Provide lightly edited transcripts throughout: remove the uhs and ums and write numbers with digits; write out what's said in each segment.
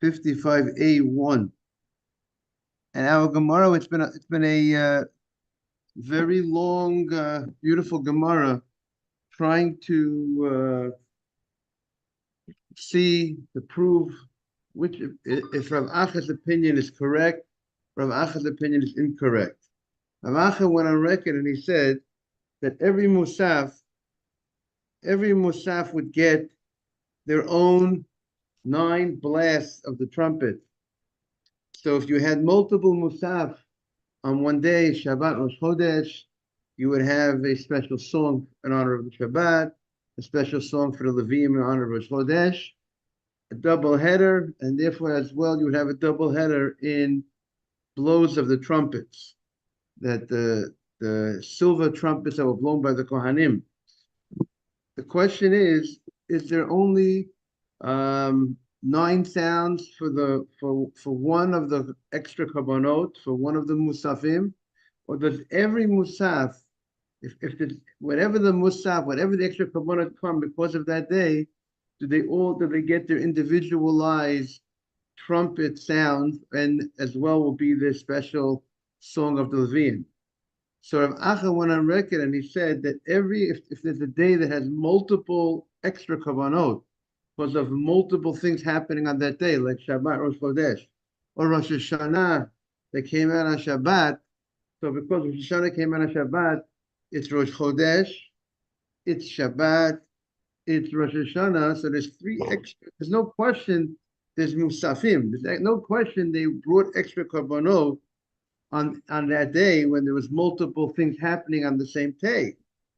55A1. And our Gemara, it's been a very long, beautiful Gemara trying to see to prove which if Rav Acha's opinion is correct, Rav Acha's opinion is incorrect. Rav Acha went on record and he said that every musaf would get their own 9 blasts of the trumpet. So if you had multiple musaf on one day, Shabbat Rosh Chodesh, you would have a special song in honor of the Shabbat, a special song for the Levim in honor of Rosh Chodesh, a double header, and therefore as well you would have a double header in blows of the trumpets, that the silver trumpets that were blown by the Kohanim. The question is there only 9 sounds for one of the extra kabbanot, for one of the musafim, or does every musaf, if whatever the extra kabbanot come because of that day, do they get their individualized trumpet sounds, and as well will be their special song of the Levim? So Rav Acha went on record and he said that if there's a day that has multiple extra kavanot because of multiple things happening on that day, like Shabbat, Rosh Chodesh, or Rosh Hashanah that came out on Shabbat, so because Rosh Hashanah came out on Shabbat, it's Rosh Chodesh, it's Shabbat, it's Rosh Hashanah, so there's 3 extra, there's no question there's Musafim, there's no question they brought extra kavanot on that day when there was multiple things happening on the same day.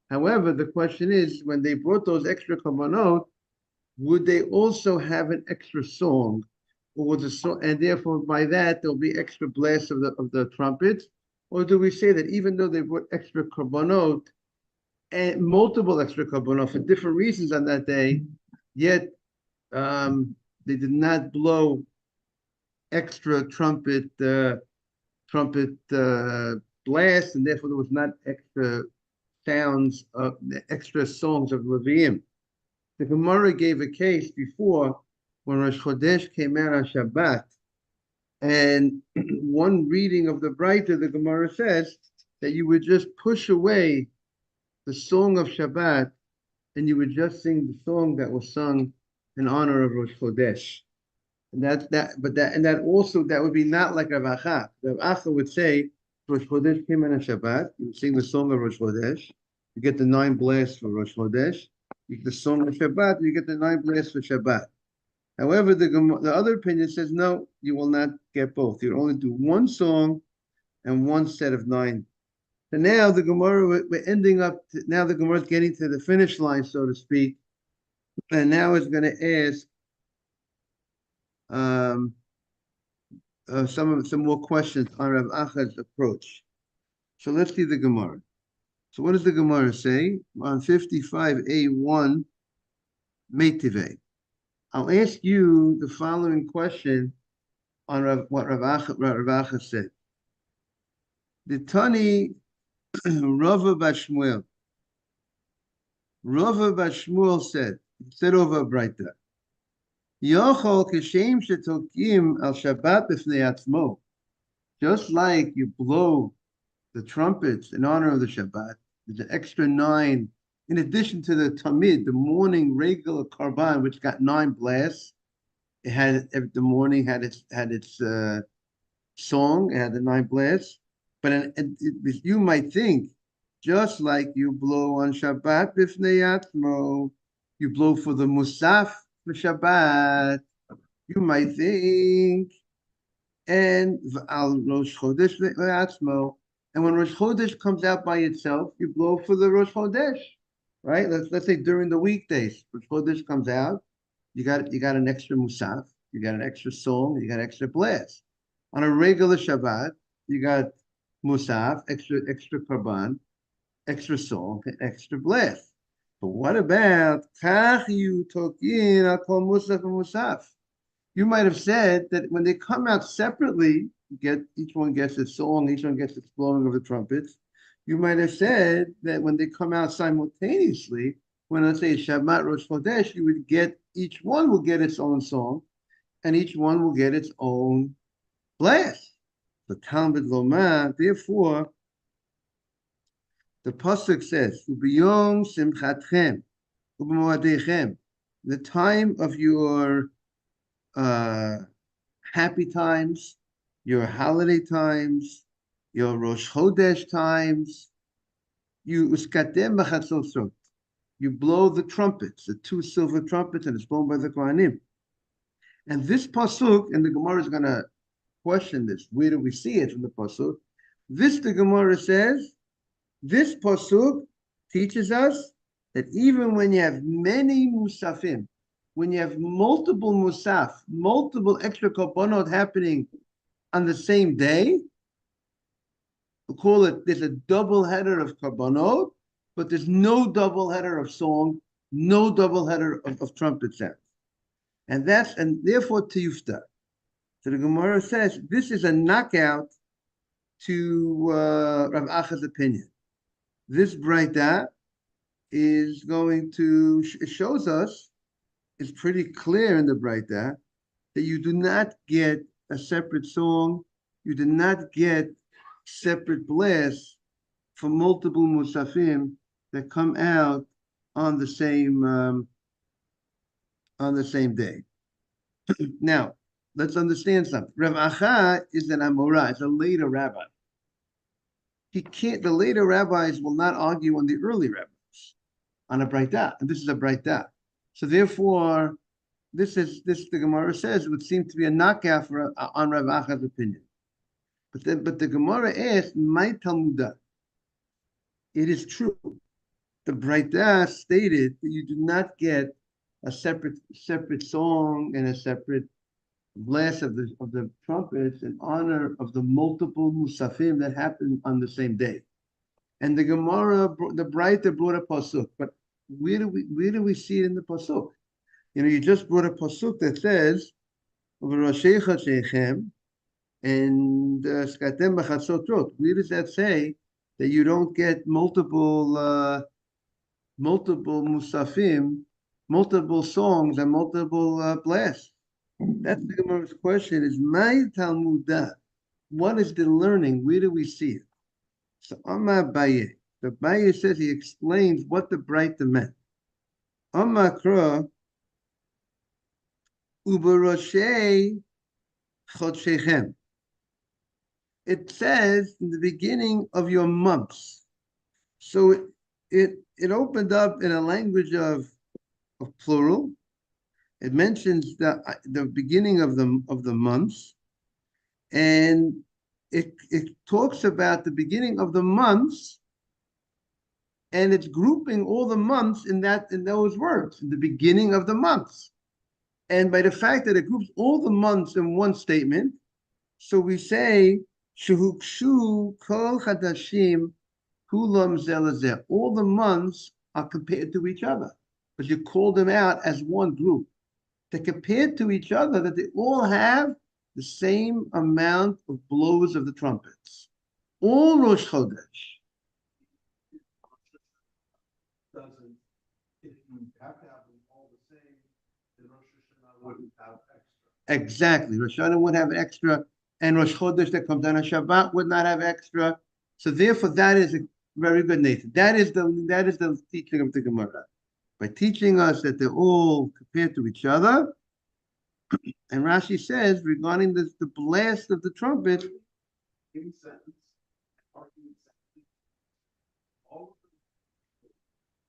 However, the question is, when they brought those extra kavanot, would they also have an extra song, or was the song, and therefore by that there'll be extra blasts of the trumpets, or do we say that even though they brought extra kavanot and multiple extra kavanot for different reasons on that day, yet they did not blow extra trumpet blast, and therefore there was not extra sounds of extra songs of Leviim. The Gemara gave a case before when Rosh Chodesh came out on Shabbat, and one reading of the Breita, the Gemara says that you would just push away the song of Shabbat, and you would just sing the song that was sung in honor of Rosh Chodesh. And that would be not like Rav Acha. Rav Acha would say, Rosh Chodesh came on Shabbat, you would sing the song of Rosh Chodesh, you get the 9 blasts for Rosh Chodesh, you get the song of Shabbat, you get the 9 blasts for Shabbat. However, the other opinion says, no, you will not get both. You'll only do 1 song and 1 set of 9. So now the Gemara, now the Gemara is getting to the finish line, so to speak, and now it's going to ask some more questions on Rav Acha's approach. So let's see the Gemara. So what does the Gemara say? On 55A1, Meitive. I'll ask you the following question on what Rav Acha said. The Tani Rava Bashmuel. Rava Bashmuel said over a Breita, Yochol kishem shetokim al Shabbat b'fnei atzmo. Just like you blow the trumpets in honor of the Shabbat, there's an extra 9, in addition to the tamid, the morning regular karban, which got 9 blasts. It had the morning had its song, it had the 9 blasts. But you might think, just like you blow on Shabbat b'fnei atzmo, you blow for the musaf for Shabbat, you might think, and al Rosh Chodesh le'atzmo, and when Rosh Chodesh comes out by itself, you blow for the Rosh Chodesh, right? Let's say during the weekdays, Rosh Chodesh comes out, you got an extra musaf, you got an extra song, you got extra blast. On a regular Shabbat, you got musaf, extra karban, extra song, extra blast. But what about kach you tokin al kol musaf and musaf? You might have said that when they come out separately, each one gets its song, each one gets its blowing of the trumpets. You might have said that when they come out simultaneously, when let's say Shabbat Rosh Chodesh, each one will get its own song, and each one will get its own blast. The Talmud Lomar, therefore, the pasuk says, "Ubiyom simchatchem, u'b'moadechem," the time of your uh, happy times, your holiday times, your Rosh Chodesh times, you uskatem b'chatzosot. You blow the trumpets, the two silver trumpets, and it's blown by the Kohanim. And this pasuk, and the Gemara is going to question this. Where do we see it from the pasuk? This, the Gemara says, this pasuk teaches us that even when you have many musafim, when you have multiple musaf, multiple extra korbanot happening on the same day, we call it, there's a double header of korbanot, but there's no double header of song, no double header of trumpet sounds. And therefore tiyufta. So the Gemara says this is a knockout to Rav Acha's opinion. This Braita is going to, it shows us, it's pretty clear in the Braita that you do not get a separate song, you do not get separate blasts for multiple musafim that come out on the same day. Now, let's understand something. Rav Acha is an Amorah, it's a later rabbi. The later rabbis will not argue on the early rabbis on a Braita, and this is a Braita. So therefore, this the Gemara says would seem to be a knockout on Rav Acha's opinion. But the Gemara asks, "My Talmudah." It is true. The Braita stated that you do not get a separate song and a separate blast of the trumpets in honor of the multiple musafim that happen on the same day. And the Gemara, the Braita brought a pasuk, but where do we see it in the pasuk? You just brought a pasuk that says, "V'roshecha sheichem," and "Skatem b'chatzotrot." Where does that say that you don't get multiple musafim, multiple songs, and multiple blasts? That's the Gemara's question: is my Talmudah? What is the learning? Where do we see it? So Amar Baye, the Baye says he explains what the Braita meant. Amar Kra Uberoshei Chodshechem. It says in the beginning of your months. So it opened up in a language of plural. It mentions the beginning of the months, and it talks about the beginning of the months, and it's grouping all the months in those words, in the beginning of the months. And by the fact that it groups all the months in one statement, so we say Shehukshu Kol Chadashim Kulam Zelazeh. All the months are compared to each other, but you call them out as one group. They're compared to each other, that they all have the same amount of blows of the trumpets. All Rosh Chodesh. Doesn't, if you have to have them all the same, then Rosh Hashanah wouldn't have extra. Exactly. Rosh Hashanah would have extra, and Rosh Chodesh that comes down on Shabbat would not have extra. So therefore, that is a very good, Nathan. That is the teaching of the Gemara. By teaching us that they're all compared to each other. And Rashi says, regarding the blast of the trumpet, in sentence, argument sentence, all of them,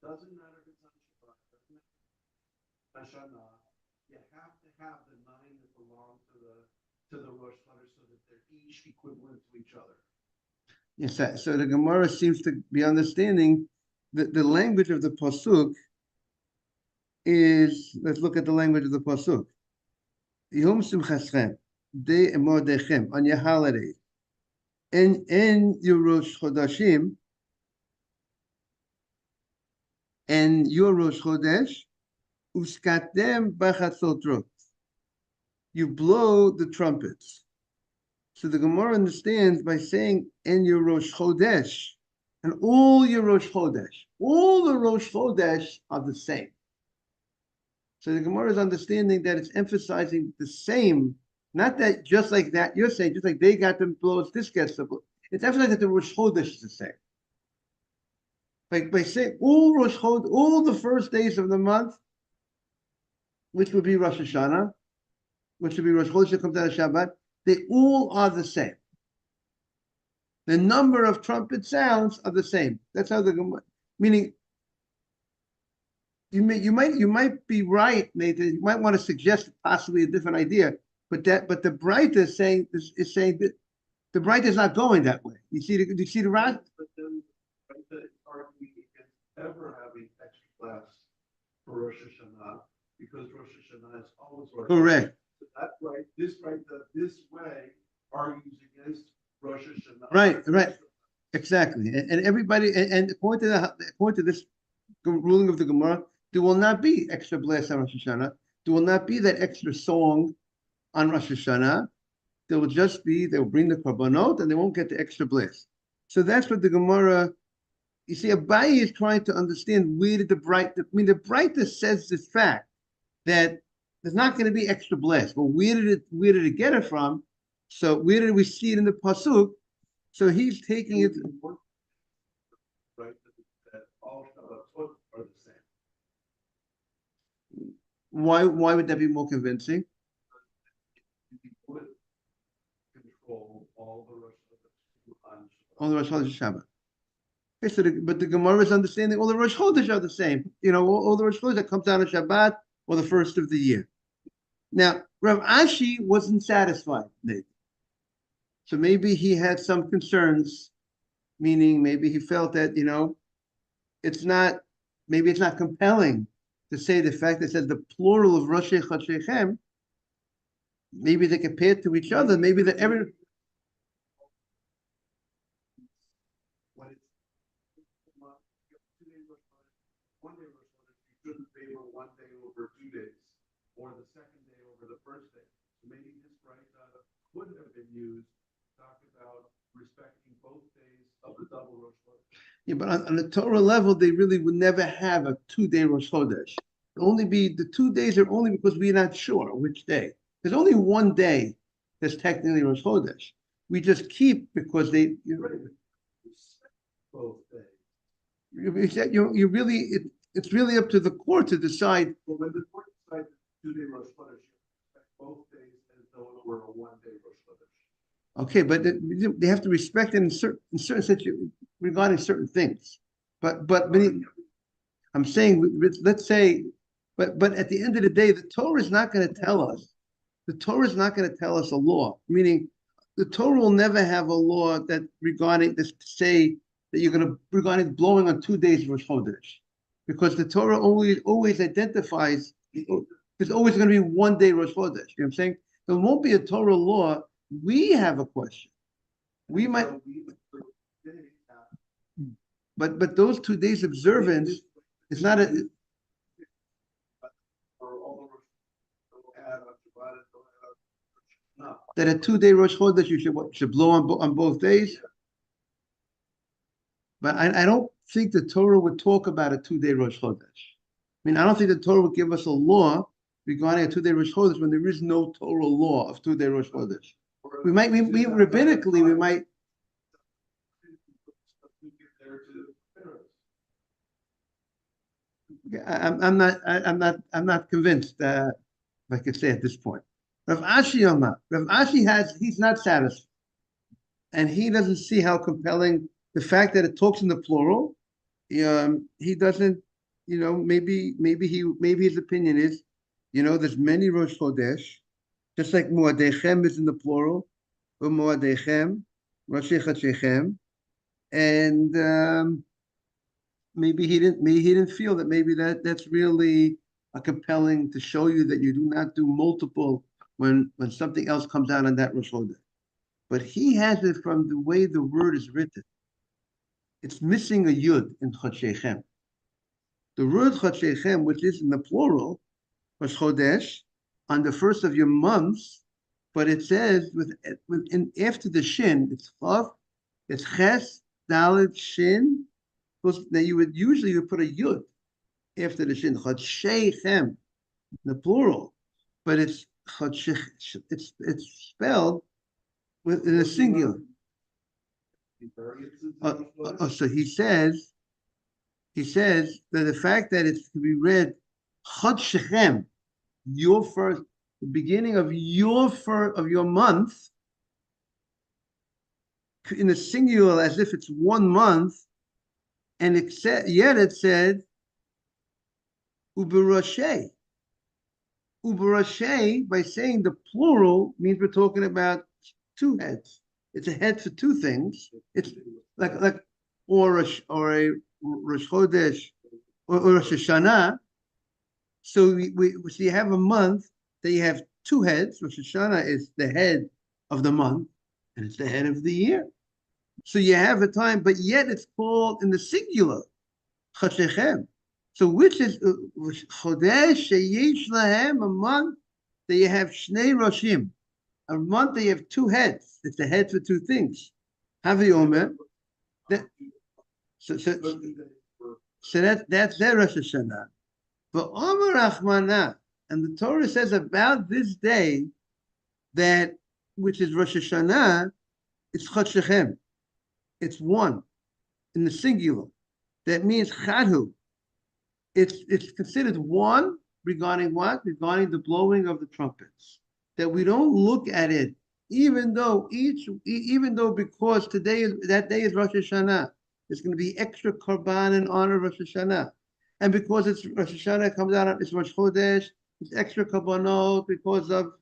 doesn't matter if it's on Shabbat, doesn't matter Hashanah, you have to have the 9 that belong to the Rosh Chodesh so that they're each equivalent to each other. Yes, so the Gemara seems to be understanding that the language of the pasuk is, let's look at the language of the pasuk. Yom Simchaschem, Day Emodechem, on your holidays, and your Rosh Chodashim, and your Rosh Chodesh, Uskatem B'chatzotrot. You blow the trumpets. So the Gemara understands by saying, and your Rosh Chodesh, and all your Rosh Chodesh, all the Rosh Chodesh are the same. So the Gemara is understanding that it's emphasizing the same, not that just like that you're saying, just like they got the blows, this gets the blow. It's emphasizing that the Rosh Chodesh is the same. Like by saying all Rosh Chodesh, all the first days of the month, which would be Rosh Hashanah, which would be Rosh Chodesh that comes out of Shabbat, they all are the same. The number of trumpet sounds are the same. That's how the Gemara, meaning you might be right, Nathan. You might want to suggest possibly a different idea, but the Bright is saying that the Bright is not going that way. You see the Raz? But then Bright is arguing against ever having extra class for Rosh Hashanah because Rosh Hashanah is always Rosh Hashanah. Correct. So that right, this way argues against Rosh Hashanah. Right. Exactly. And everybody, and according to this ruling of the Gemara, there will not be extra blast on Rosh Hashanah. There will not be that extra song on Rosh Hashanah. There will just be, they will bring the korbanot and they won't get the extra blast. So that's what the Gemara, you see, Abaye is trying to understand where did the brightness says this fact that there's not going to be extra blast. But where did it get it from? So where did we see it in the pasuk? So he's taking it. Right, that all Shabbatot are the same. Why would that be more convincing? You would control all the Rosh Hashanah. All the Rosh Chodesh Shabbat. Okay, so but the Gemara is understanding all the Rosh Chodesh are the same. You know, all the Rosh Chodesh that comes down on Shabbat or the first of the year. Now, Rav Ashi wasn't satisfied, Nathan. So maybe he had some concerns, meaning maybe he felt that, maybe it's not compelling to say the fact that it says the plural of Rosh Chodeshechem, maybe they compare to each other, maybe that every. When it's 2 days Rosh Hashanah, 1 day Rosh Hashanah, you shouldn't favor 1 day over 2 days, or the second day over the first day. So maybe this right could have been used to talk about respecting both days of the double Rosh Hashanah. Yeah, but on the Torah level, they really would never have a 2-day Rosh Chodesh. The 2 days are only because we're not sure which day. There's only 1 day that's technically Rosh Chodesh. We just keep because they. Both days. It's really up to the court to decide. But when the court decides 2 day Rosh Hashanah, respect both days as though it were a 1 day Rosh Hashanah. Okay, but they have to respect it in certain situations regarding certain things. But I'm saying, let's say, but at the end of the day, the Torah is not going to tell us. The Torah is not going to tell us a law. Meaning, the Torah will never have a law that regarding this to say that you're going to regarding blowing on 2 days of Rosh Chodesh, because the Torah always identifies there's always going to be 1 day Rosh Chodesh. You know what I'm saying? There won't be a Torah law. We have a question. We might, but those 2 days observance is not a. That a 2 day Rosh Chodesh you should blow on both days. But I don't think the Torah would talk about a 2 day Rosh Chodesh. I mean, I don't think the Torah would give us a law regarding a 2 day Rosh Chodesh when there is no Torah law of 2 day Rosh Chodesh. We rabbinically, we might. I'm not convinced. If I could say at this point, Rav Ashi he's not satisfied, and he doesn't see how compelling the fact that it talks in the plural. He doesn't, maybe his opinion is, there's many Rosh Chodesh, just like Moadechem is in the plural, Moadechem, Rosh Chodeshechem, and maybe he didn't feel that maybe that's really a compelling to show you that you do not do multiple when something else comes out on that Rosh Chodesh. But he has it from the way the word is written. It's missing a yud in Chodeshechem. The word Chodeshechem, which is in the plural, Rosh Chodesh, on the first of your months, but it says after the shin, it's chav, it's ches, dalet, shin. Now you would usually put a yud after the shin, Chodeshechem. the plural, but it's spelled in a singular. So he says that the fact that it's to be read Chod Shechem, your first, the beginning of your first of your month, in a singular as if it's 1 month, and yet it said Uberoshe. Uberoshe, by saying the plural, means we're talking about two heads. It's a head for two things. It's like or a Rosh Chodesh or Rosh Hashanah. So so you have a month that you have two heads. Rosh Hashanah is the head of the month, and it's the head of the year. So you have a time, but yet it's called in the singular, Chashechem. So which is Chodesh sheyesh lahem, a month that you have Shnei Roshim, a month that you have two heads. It's the head for two things. Havi Omer. So that's their Rosh Hashanah. But Omer Rachmana, and the Torah says about this day that which is Rosh Hashanah, it's Chod Shechem. It's one in the singular. That means Chadhu. It's considered one regarding what? Regarding the blowing of the trumpets. That we don't look at it, even though because that day is Rosh Hashanah. There's going to be extra korban in honor of Rosh Hashanah. And because it's Rosh Hashanah, comes out, it's Rosh Chodesh, it's extra korbanot because of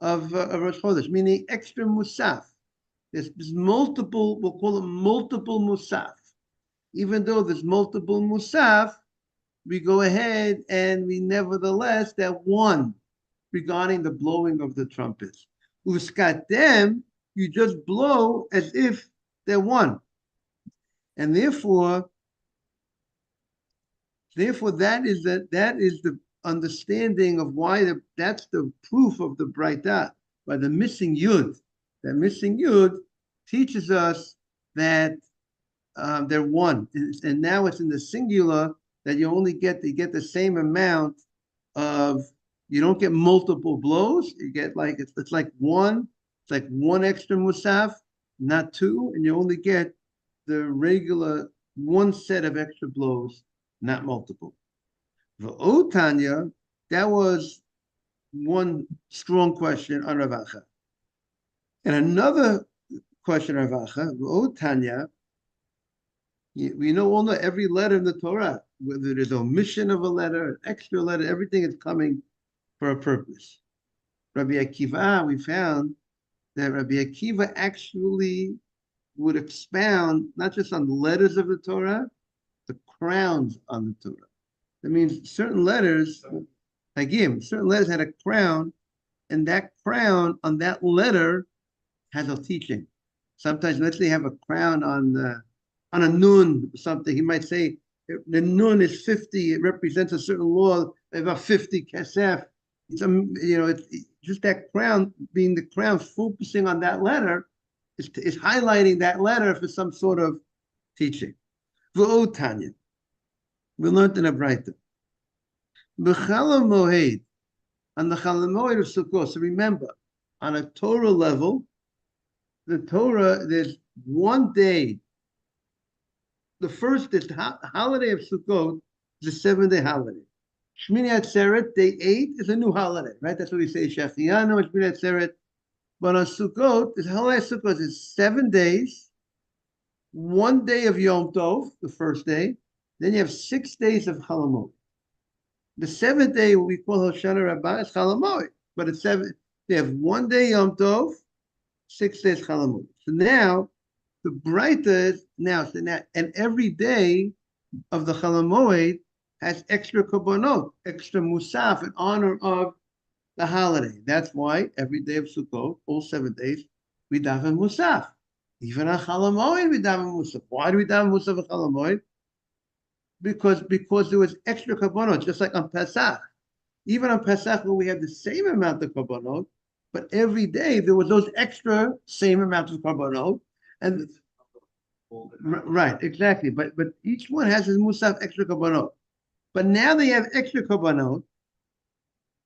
Rosh Chodesh, meaning extra musaf. There's multiple, we'll call it multiple musaf. Even though there's multiple musaf, we go ahead and we nevertheless, that one regarding the blowing of the trumpets. Uskatem, you just blow as if they're one. And therefore that is the understanding of why that's the proof of the Braita, by the missing yud. That missing yud teaches us that they're one, and now it's in the singular that you get the same amount of. You don't get multiple blows. You get like it's like one. It's like one extra musaf, not two, and you only get the regular one set of extra blows, not multiple. The Tanya, that was one strong question on Rav Acha. And another question on Rav Acha, Tanya, we all know every letter in the Torah, whether there's omission of a letter, an extra letter, everything is coming for a purpose. Rabbi Akiva, we found that Rabbi Akiva actually would expound not just on the letters of the Torah, the crowns on the Torah. That means certain letters, certain letters had a crown, and that crown on that letter has a teaching. Sometimes, let's say, have a crown on a nun or something. He might say the nun is 50. It represents a certain law. About 50 kesef. It's just that crown being the crown, focusing on that letter is highlighting that letter for some sort of teaching. V'o Tanya, we learned in a Braita. B'chala moed, on the Chala Moed of Sukkot. So remember, on a Torah level, the Torah, there's one day. The first holiday of Sukkot is a 7-day holiday. Shmini Atzeret, day 8, is a new holiday, right? That's what we say, Shachianu and Shmini Atzeret. But on Sukkot, the holiday of Sukkot is 7 days, 1 day of Yom Tov, the first day, then you have 6 days of Chol Hamoed. The 7th day, we call Hoshana Rabbah, is Chol Hamoed, but it's 7. They have 1 day Yom Tov, 6 days Chol Hamoed. So now, the Braita is and every day of the Chol Hamoed has extra korbanot, extra musaf in honor of the holiday. That's why every day of Sukkot, all 7 days, we daven musaf. Even on Chol Hamoed, we daven musaf. Why do we daven musaf on Chol Hamoed? Because there was extra korbanot, just like on Pesach. Even on Pesach, where we have the same amount of korbanot, but every day there was those extra same amounts of korbanot, and right, exactly. But each one has his musaf extra korbanot. But now they have extra korbanot,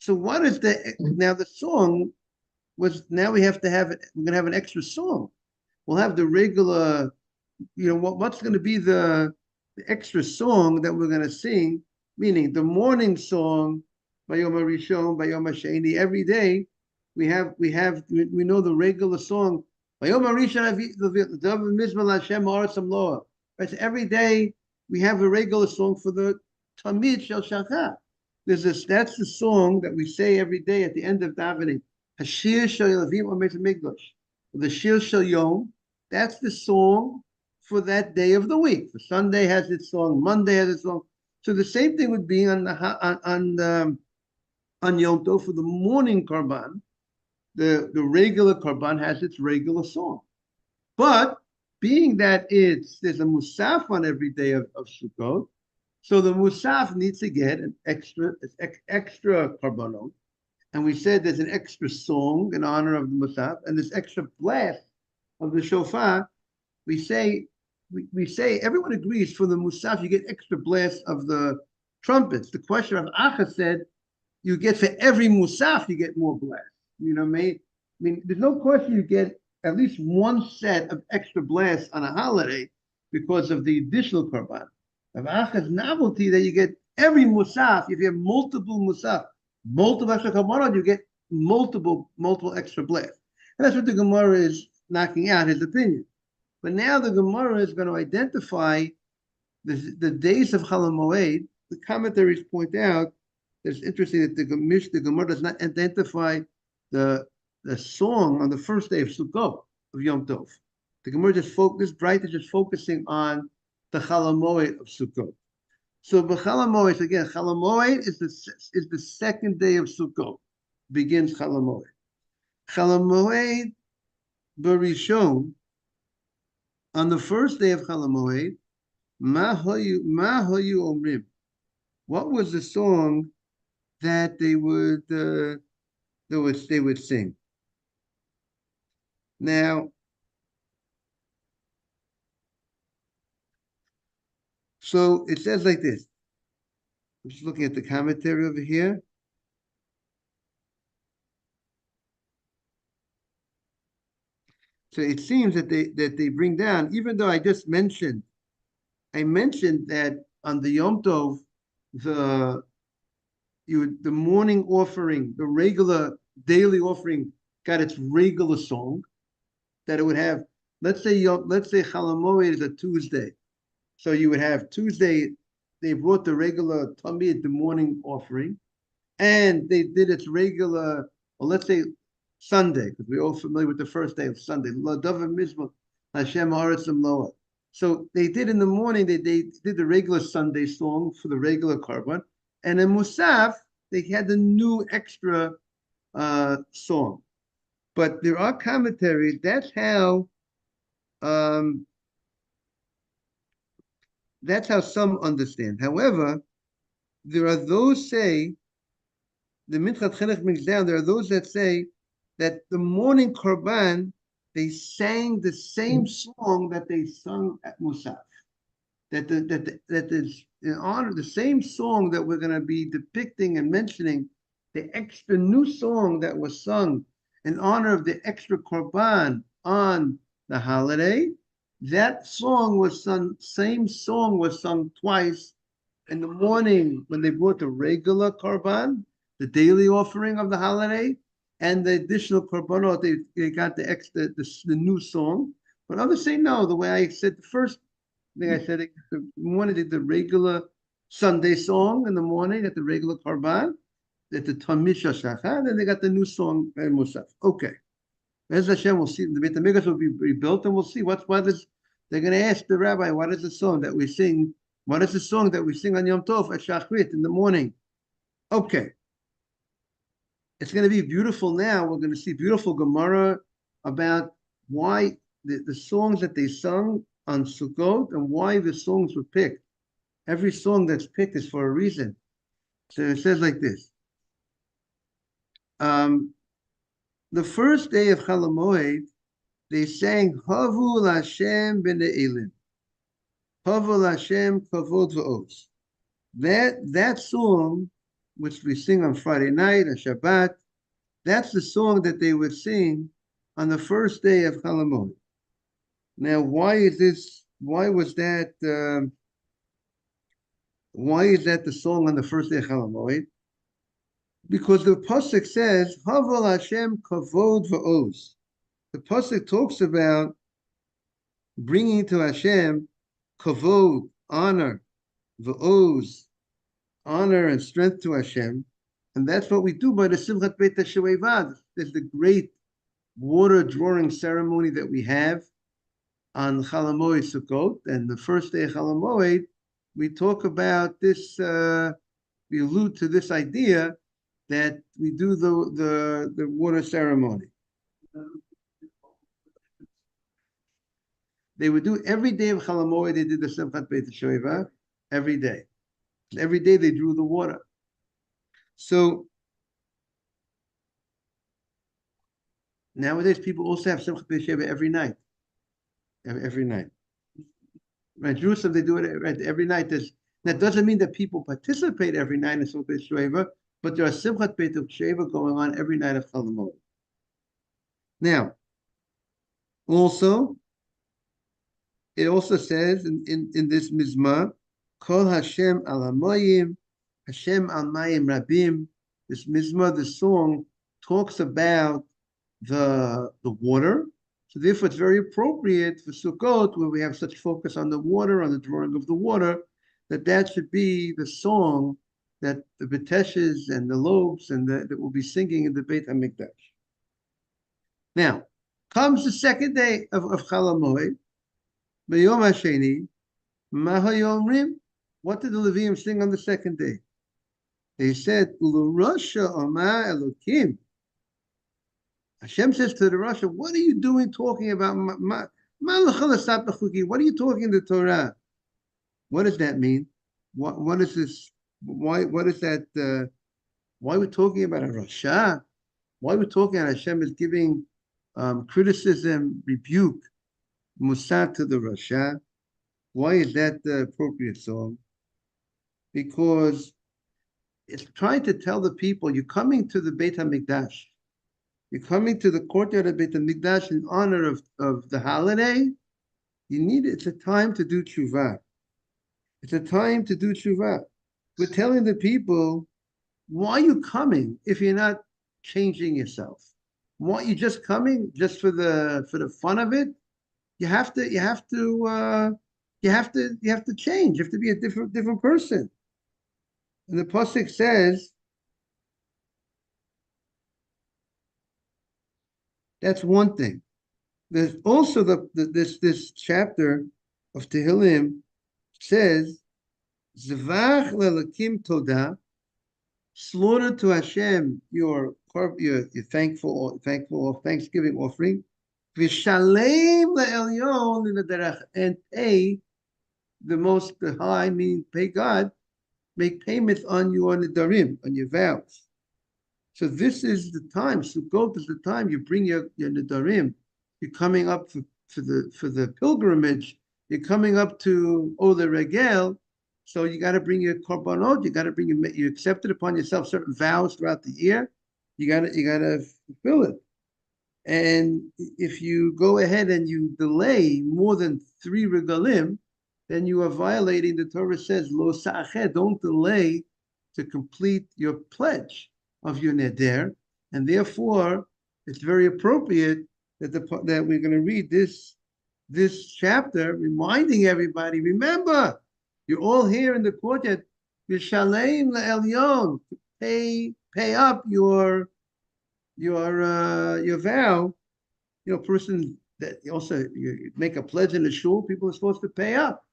So what is now the song was, now we have to have it, we're gonna have an extra song. We'll have the regular, what's going to be the extra song that we're going to sing, meaning the morning song, Bayom Rishon, Bayom Sheni, every day we know the regular song, Bayom Rishon, Mizmal Hashem Arsam Loa. Right, so every day we have a regular song for the Tamid Shel Shachar. That's the song that we say every day at the end of davening. Hashir Shel Yelavim Omet Migdosh. The Shir Shel Yom. That's the song for that day of the week. The Sunday has its song, Monday has its song. So the same thing would be on Yom Tov for the morning korban. The regular korban has its regular song. But being that there's a musaf on every day of Sukkot, so the musaf needs to get an extra korbanot. And we said there's an extra song in honor of the musaf, and this extra blast of the shofar. We say everyone agrees for the musaf you get extra blasts of the trumpets. The question of Acha said you get for every musaf you get more blasts. I mean, there's no question you get at least one set of extra blasts on a holiday because of the additional korban. Of Acha's novelty that you get every musaf, if you have multiple musaf, multiple extra korbanot, you get multiple extra blasts. And that's what the Gemara is knocking out his opinion. But now the Gemara is going to identify the days of Chol Hamoed. The commentaries point out that it's interesting that the Gemara does not identify the song on the first day of Sukkot, of Yom Tov. The Gemara this Bright is just focusing on the Chol Hamoed of Sukkot. So Chol Hamoed, again, Chol Hamoed is the second day of Sukkot, begins Chol Hamoed. Chol Hamoed Barishon, on the first day of Chol Hamoed, Ma Hoyu Omrim. What was the song that they would sing? Now, so it says like this. I'm just looking at the commentary over here. So it seems that they bring down, even though I mentioned that on the Yom Tov, the morning offering, the regular daily offering got its regular song, that it would have, let's say Chol Hamoed is a Tuesday. So you would have Tuesday, they brought the regular Tamid, the morning offering, and they did its regular, well, let's say Sunday, because we're all familiar with the first day of Sunday. So they did in the morning, they did the regular Sunday song for the regular korban, and in Musaf, they had the new extra song. But there are commentaries, that's how some understand. However, there are those say, the Minchat Chinuch brings down, there are those that say that the morning korban, they sang the same song that they sung at Musaf. That is in honor, the same song that we're going to be depicting and mentioning, the extra new song that was sung in honor of the extra korban on the holiday. That song was sung, same song was sung twice in the morning when they brought the regular korban, the daily offering of the holiday, and the additional korbanot, they got the new song. But others say no, the way I said the first thing I said, the morning they did the regular Sunday song in the morning at the regular korban, at the Tamid Shel Shachar, then they got the new song in Musaf. Okay. As Hashem, we'll see, the Beit HaMikdash will be rebuilt, and we'll see they're going to ask the rabbi, what is the song that we sing? What is the song that we sing on Yom Tov at Shachrit in the morning? Okay. It's going to be beautiful now. We're going to see beautiful Gemara about why the songs that they sung on Sukkot and why the songs were picked. Every song that's picked is for a reason. So it says like this. The first day of Chol Hamoed, they sang Havu L'Hashem B'nei Elim. Havu L'Hashem Kavod V'Oz. That song which we sing on Friday night, on Shabbat, that's the song that they would sing on the first day of Chol Hamoed. Now, why is this? Why was that? Why is that the song on the first day of Chol Hamoed? Because the pasuk says, "Haval Hashem kavod va'oz." The pasuk talks about bringing to Hashem kavod, honor, va'oz, honor and strength to Hashem, and that's what we do by the Simchat Beit HaShoevad. There's the great water drawing ceremony that we have on Chol Hamoed Sukkot, and the first day of Chol Hamoed, we talk about this. We allude to this idea that we do the water ceremony. They would do every day of Chol Hamoed. They did the Simchat Beit HaShoevad every day. Every day they drew the water. So nowadays people also have Simchat Beit HaShoevad every night. Every night. Right, Jerusalem, they do it right, every night. That doesn't mean that people participate every night in Simchat Beit HaShoevad, but there are Simchat Beit HaShoevad going on every night of Chol Hamoed. Now, also, it also says in this Mizmah, Kol Hashem al Hamoyim, Hashem al Mayim Rabim. This Mizmah, the song, talks about the water. So therefore, it's very appropriate for Sukkot, where we have such focus on the water, on the drawing of the water, that should be the song that the Beteshes and the Lobes and that will be singing in the Beit HaMikdash. Now, comes the second day of Chol Hamoed, B'yom HaSheni, Ma Hayomrim. What did the Leviim sing on the second day? They said, U'Rasha Oma Elokim. Hashem says to the Rasha, what are you doing talking about? What are you talking in the Torah? What does that mean? What is this? What is that? Why are we talking about a Rasha? Why are we talking about Hashem is giving criticism, rebuke, Musar to the Rasha? Why is that the appropriate song? Because it's trying to tell the people, you're coming to the Beit HaMikdash. You're coming to the courtyard of Beit HaMikdash in honor of the holiday. It's a time to do tshuva. It's a time to do tshuva. We're telling the people, why are you coming if you're not changing yourself? Why are you just coming just for the fun of it? You have to change. You have to be a different person. And the pasuk says, that's one thing. There's also this chapter of Tehillim says, Zvach lelakim todah, slaughter to Hashem your thankful Thanksgiving offering, v'shalem le'elyon l'derech, and pay the Most High, meaning pay God, make payments on your nedarim, on your vows. So this is the time. Sukkot is the time you bring your nedarim. You're coming up for the pilgrimage. You're coming up to Ole Regel. So you got to bring your korbanot. You got to bring you accepted upon yourself certain vows throughout the year. You got to fulfill it. And if you go ahead and you delay more than 3 regalim, then you are violating. The Torah says, "Lo sa'achet," don't delay to complete your pledge of your neder, and therefore it's very appropriate that we're going to read this chapter, reminding everybody. Remember, you're all here in the courtyard. Yishalem le'elyon, pay up your vow. Person that also you make a pledge in the shul, people are supposed to pay up,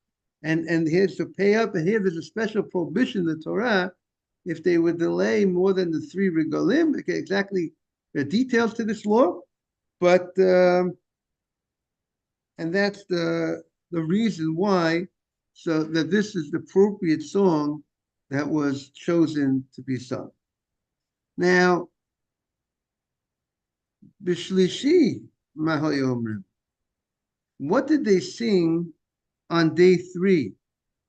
and here's to pay up. And here there's a special prohibition in the Torah. If they would delay more than the 3 regalim, okay, exactly the details to this law, but and that's the reason why, so that this is the appropriate song that was chosen to be sung. Now, Bishlishi Mahayomrim. What did they sing on day 3?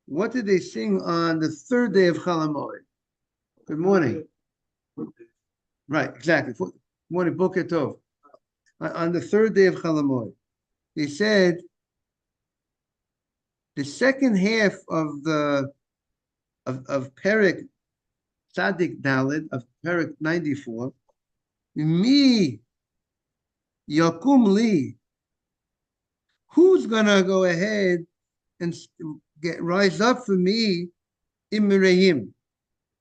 What did they sing on the 3rd day of Chol Hamoed? Good morning. Right, exactly. Morning, Boker Tov. On the third day of Chalamoid, they said the second half of Perek Tzadik Dalit of Perek 94, me Yakum Li, who's gonna go ahead and rise up for me Imirayim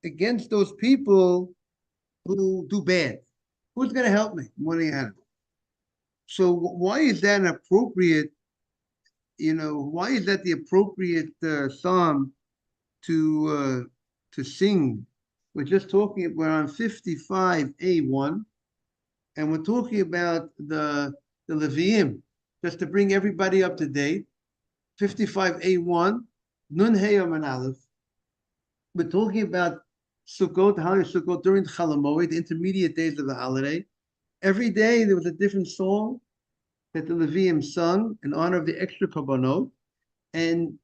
against those people who do bad? Who's gonna help me? Morning, Adam. So why is that an appropriate? Why is that the appropriate psalm to sing? We're just talking. We're on 55A1, and we're talking about the Leviim, just to bring everybody up to date. 55A1, Nun Hey Yom Aleph. We're talking about Sukkot, the holiday Sukkot during the Chalamoid, the intermediate days of the holiday. Every day there was a different song that the Levium sung in honor of the extra Kabbanot, and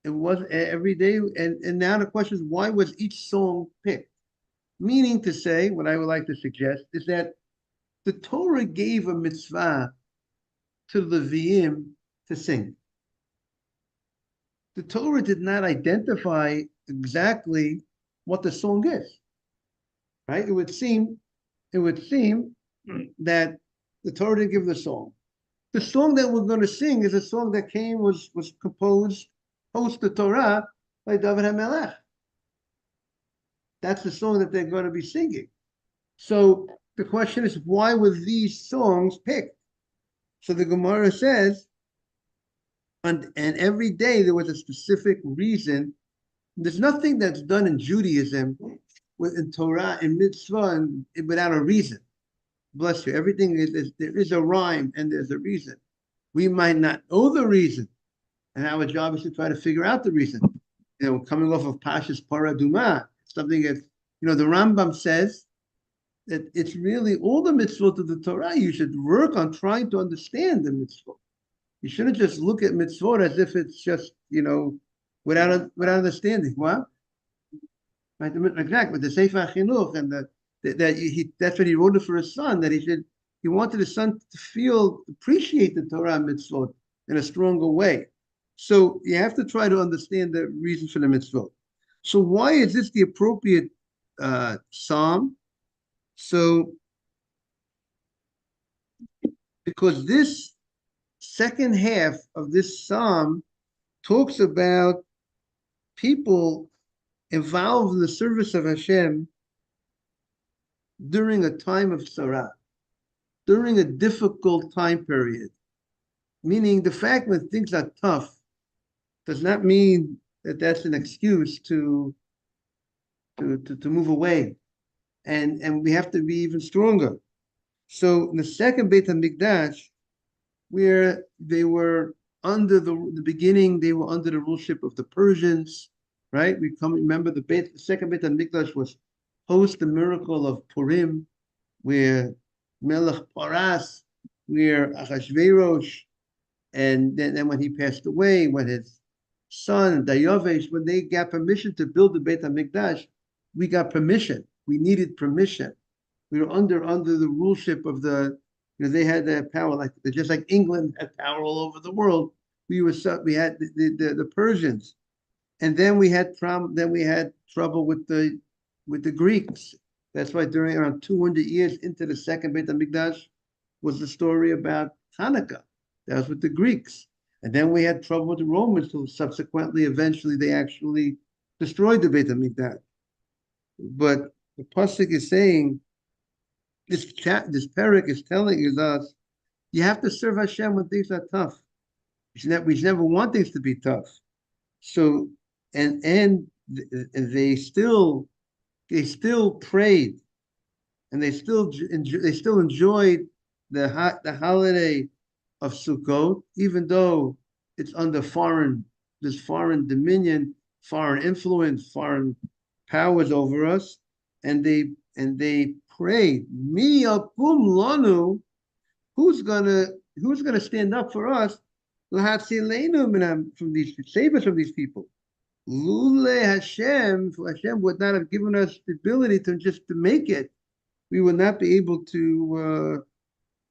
it was every day. And now the question is, why was each song picked? Meaning to say, what I would like to suggest is that the Torah gave a mitzvah to the Levium to sing. The Torah did not identify exactly what the song is, right? It would seem that the Torah didn't give the song. The song that we're going to sing is a song that was composed post the Torah by David HaMelech. That's the song that they're going to be singing. So the question is, why were these songs picked? So the Gemara says, and every day there was a specific reason. There's nothing that's done in Judaism, in Torah, in mitzvah, and without a reason. Bless you. Everything there is a rhyme and there's a reason. We might not know the reason, and our job is to try to figure out the reason. Coming off of Pashas Paraduma, something that the Rambam says that it's really all the mitzvot of the Torah. You should work on trying to understand the mitzvot. You shouldn't just look at mitzvot as if it's just without understanding. What? Right? Exactly. The Sefer Chinuch and that's what he wrote it for his son, that he wanted his son to appreciate the Torah mitzvot in a stronger way. So you have to try to understand the reason for the mitzvot. So why is this the appropriate psalm? So because this second half of this psalm talks about people involved in the service of Hashem during a time of Sarah, during a difficult time period. Meaning the fact when things are tough does not mean that that's an excuse to move away. And we have to be even stronger. So in the second Beit HaMikdash, where they were under the beginning, they were under the ruleship of the Persians, right? Remember the second Beit HaMikdash was post the miracle of Purim, where Melech Paras, where Achashverosh, and then when he passed away, when his son Dayavesh, when they got permission to build the Beit HaMikdash, we got permission. We needed permission. We were under the ruleship of they had that power, just like England had power all over the world. We had the Persians, and then we had trouble with the Greeks. That's why during around 200 years into the second Beit HaMikdash was the story about Hanukkah. That was with the Greeks. And then we had trouble with the Romans, who eventually they actually destroyed the Beit HaMikdash. But the pasuk is saying, this parak is telling us, you have to serve Hashem when things are tough. We should never want things to be tough. So, and they still prayed, and they still enjoyed the holiday of Sukkot, even though it's under foreign dominion, foreign influence, foreign powers over us, and they prayed, Mi yakum lanu, who's gonna stand up for us, save us from these people. Lule Hashem, if Hashem would not have given us the ability to just to make it, we would not be able to.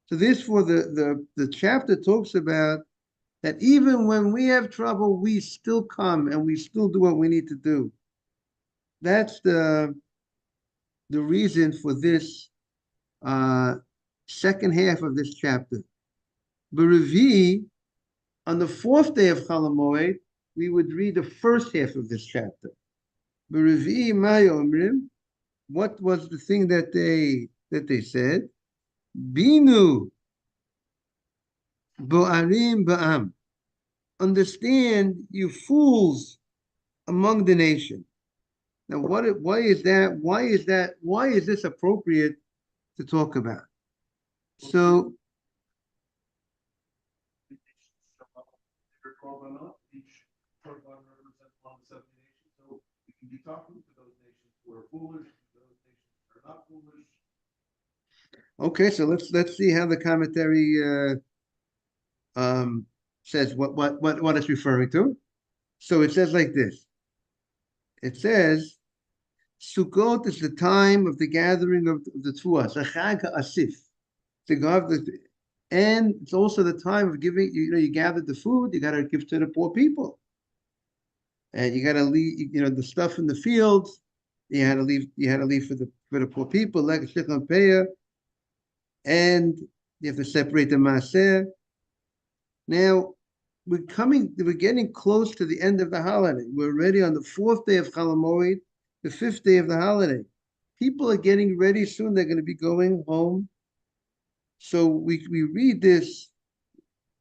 So therefore, the chapter talks about that even when we have trouble, we still come and we still do what we need to do. That's the reason for this second half of this chapter. B'Revi, on the fourth day of Chol Hamoed, we would read the first half of this chapter. B'Revi Mayomrim, what was the thing that they said? Binu Bo'arim Ba'am. Understand, you fools among the nation. Now, why is that? Why is that? Why is this appropriate to talk about? So, Each represents one of the 70 nations. So we can be talking to those nations who are foolish, those nations who are not foolish. okay, so let's see how the commentary says what it's referring to. So it says like this. It says, Sukkot is the time of the gathering of the Tfuah, Chag HaAsif, and it's also the time of giving. You gathered the food, you got to give to the poor people, and you got to leave. The stuff in the fields, you had to leave. You had to leave for the poor people, like Shechem Peah, and you have to separate the Maaser. Now we're getting close to the end of the holiday. We're already on the fourth day of Chol Hamoed, the fifth day of the holiday. People are getting ready soon. They're going to be going home. So we read this.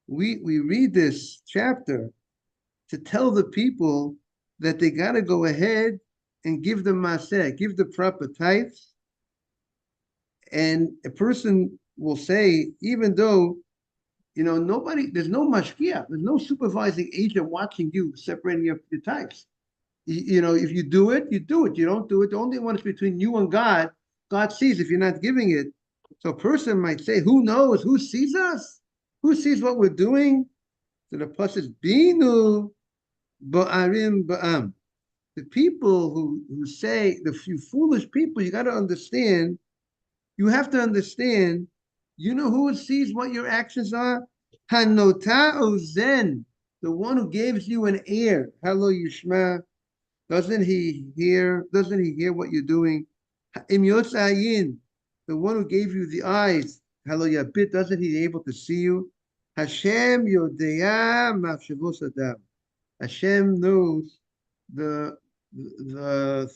We read this chapter to tell the people that they got to go ahead and give the Maaser, give the proper tithes. And a person will say, even though there's no mashkiach, there's no supervising agent watching you separating your tithes. If you do it, you do it. You don't do it. The only one is between you and God. God sees if you're not giving it. So a person might say, who knows? Who sees us? Who sees what we're doing? So the plus is binu ba'arim ba'am. The people who say, the few foolish people, you got to understand, you have to understand, you know who sees what your actions are? Hanota Ozen, the one who gives you an ear. Hello, Yishma. Doesn't he hear what you're doing? Im Yotzayin, the one who gave you the eyes. Hello, Yabit. Doesn't he able to see you? Hashem Yodeya Machshavos Adam. Hashem knows the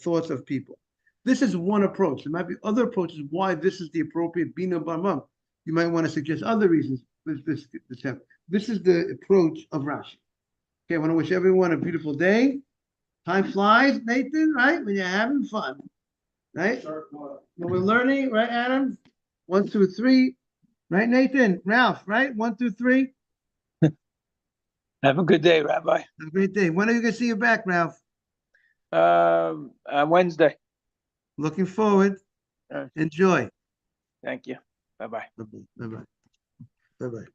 thoughts of people. This is one approach. There might be other approaches why this is the appropriate Bina Barmam. You might want to suggest other reasons. This is the approach of Rashi. Okay, I want to wish everyone a beautiful day. Time flies, Nathan, right? When you're having fun, right? When we're learning, right, Adam? 1, 2, 3. Right, Nathan? Ralph, right? 1, 2, 3. Have a good day, Rabbi. Have a great day. When are you going to see you back, Ralph? Wednesday. Looking forward. Enjoy. Thank you. Bye-bye. Bye-bye. Bye-bye. Bye-bye.